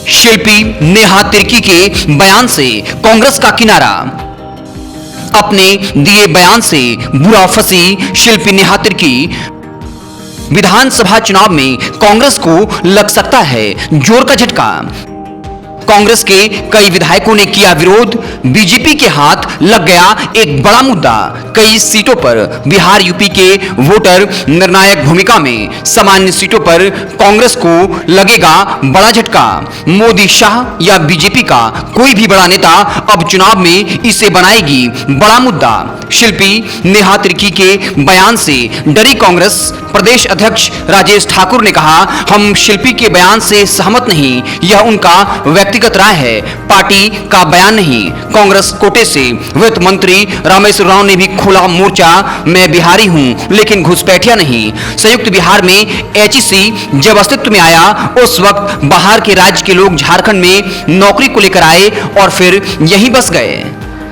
शिल्पी नेहा तिर्की के बयान से कांग्रेस का किनारा। अपने दिए बयान से बुरा फंसी शिल्पी नेहा तिर्की। विधानसभा चुनाव में कांग्रेस को लग सकता है जोर का झटका। कांग्रेस के कई विधायकों ने किया विरोध। बीजेपी के हाथ लग गया एक बड़ा मुद्दा। कई सीटों पर बिहार यूपी के वोटर निर्णायक भूमिका में, सामान्य सीटों पर कांग्रेस को लगेगा बड़ा झटका। मोदी, शाह या बीजेपी का कोई भी बड़ा नेता अब चुनाव में इसे बनाएगी बड़ा मुद्दा। शिल्पी नेहा तिर्की के बयान से डरी कांग्रेस। प्रदेश अध्यक्ष राजेश ठाकुर ने कहा, हम शिल्पी के बयान से सहमत नहीं, यह उनका व्यक्तिगत राय है, पार्टी का बयान नहीं। कांग्रेस कोटे से वित्त मंत्री रामेश्वर राव ने भी खोला मोर्चा, मैं बिहारी हूं लेकिन घुसपैठिया नहीं। संयुक्त बिहार में एचईसी जब अस्तित्व में आया, उस वक्त बाहर के राज्य के लोग झारखंड में नौकरी को लेकर आए और फिर यहीं बस गए।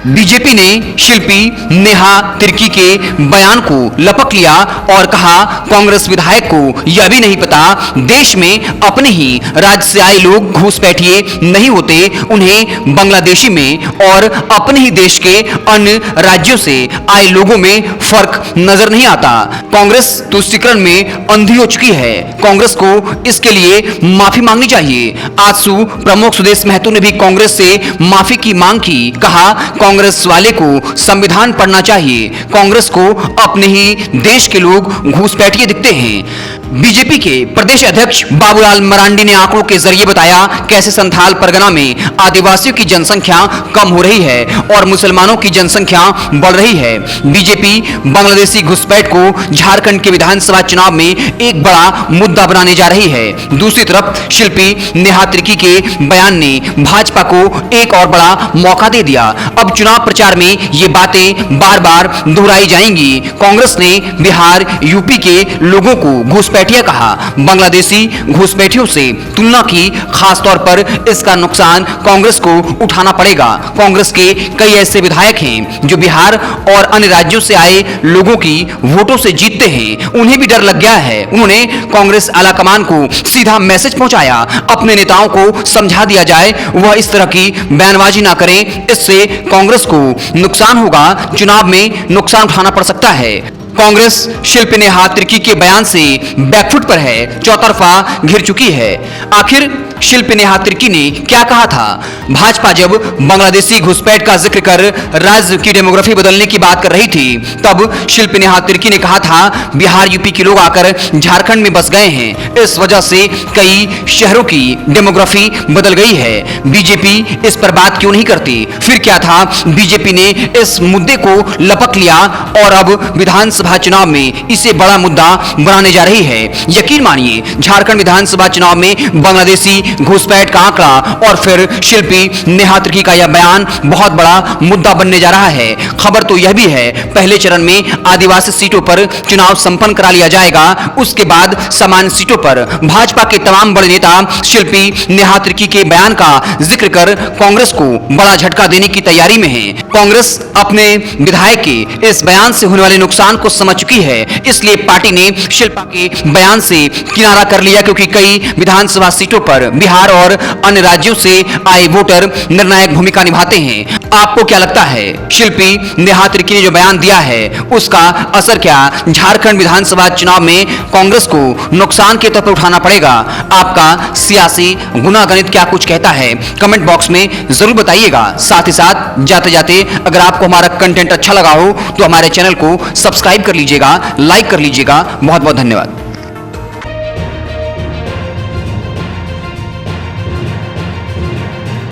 बीजेपी ने शिल्पी नेहा तिर्की के बयान को लपक लिया और कहा, कांग्रेस विधायक को यह भी नहीं पता देश में अपने ही राज्य से आए लोग घुसपैठिए नहीं होते, उन्हें बांग्लादेशी में और अपने ही देश के अन्य राज्यों से आए लोगों में फर्क नजर नहीं आता। कांग्रेस तुष्टीकरण में अंधी हो चुकी है, कांग्रेस को इसके लिए माफी मांगनी चाहिए। आजसू प्रमुख सुदेश महतो ने भी कांग्रेस से माफी की मांग की। कहा, कांग्रेस वाले को संविधान पढ़ना चाहिए, कांग्रेस को अपने ही देश के लोग घुसपैठिए दिखते हैं। बीजेपी के प्रदेश अध्यक्ष बाबूलाल मरांडी ने आंकड़ों के जरिए बताया कैसे संथाल परगना में आदिवासियों की जनसंख्या कम हो रही है और मुसलमानों की जनसंख्या बढ़ रही है। बीजेपी बांग्लादेशी घुसपैठ को झारखंड के विधानसभा चुनाव में एक बड़ा मुद्दा बनाने जा रही है। दूसरी तरफ शिल्पी नेहा तिर्की के बयान ने भाजपा को एक और बड़ा मौका दे दिया। अब चुनाव प्रचार में ये बातें बार बार दोहराई जाएंगी। कांग्रेस ने बिहार यूपी के लोगों को घुसपैठिया कहा, बांग्लादेशी घुसपैठियों से तुलना की, खासतौर पर इसका नुकसान कांग्रेस को उठाना पड़ेगा। कांग्रेस के कई ऐसे विधायक हैं जो बिहार और अन्य राज्यों से आए लोगों की वोटों से जीतते हैं, उन्हें भी डर लग गया है। उन्होंने कांग्रेस आलाकमान को सीधा मैसेज पहुंचाया, अपने नेताओं को समझा दिया जाए वह इस तरह की बयानबाजी ना करें, इससे कांग्रेस को नुकसान होगा, चुनाव में नुकसान उठाना पड़ सकता है। कांग्रेस शिल्पी नेहा तिर्की के बयान से बैकफुट पर है, चौतरफा घिर चुकी है। आखिर शिल्पी नेहा तिर्की ने क्या कहा था? भाजपा जब बांग्लादेशी घुसपैठ का जिक्र कर राज्य की डेमोग्राफी बदलने की बात कर रही थी, तब शिल्पी नेहा तिर्की ने कहा था, बिहार यूपी के लोग आकर झारखंड में बस गए हैं, इस वजह से कई शहरों की डेमोग्राफी बदल गई है। बीजेपी इस पर बात क्यों नहीं करती? फिर क्या था? बीजेपी ने इस मुद्दे को लपक लिया और अब विधानसभा चुनाव में इसे बड़ा मुद्दा बनाने जा रही है। यकीन मानिए, झारखंड विधानसभा चुनाव में बांग्लादेशी घुसपैठ का आंकड़ा और फिर शिल्पी नेहा तिर्की का यह बयान बहुत बड़ा मुद्दा बनने जा रहा है। खबर तो यह भी है, पहले चरण में आदिवासी सीटों पर चुनाव संपन्न करा लिया जाएगा, उसके बाद सामान्य सीटों पर भाजपा के तमाम बड़े नेता शिल्पी नेहा तिर्की के बयान का जिक्र कर कांग्रेस को बड़ा झटका देने की तैयारी में है। कांग्रेस अपने विधायक के इस बयान से होने वाले नुकसान को समझ चुकी है, इसलिए पार्टी ने शिल्पा के बयान से किनारा कर लिया, क्योंकि कई विधानसभा सीटों पर बिहार और अन्य राज्यों से आए वोटर निर्णायक भूमिका निभाते हैं। आपको क्या लगता है, शिल्पी नेहा तिर्की ने जो बयान दिया है उसका असर क्या झारखंड विधानसभा चुनाव में कांग्रेस को नुकसान के तौर पर उठाना पड़ेगा? आपका सियासी गुनागणित क्या कुछ कहता है? कमेंट बॉक्स में जरूर बताइएगा। साथ ही साथ जाते जाते अगर आपको हमारा कंटेंट अच्छा लगा हो तो हमारे चैनल को सब्सक्राइब कर लीजिएगा, लाइक कर लीजिएगा। बहुत बहुत धन्यवाद।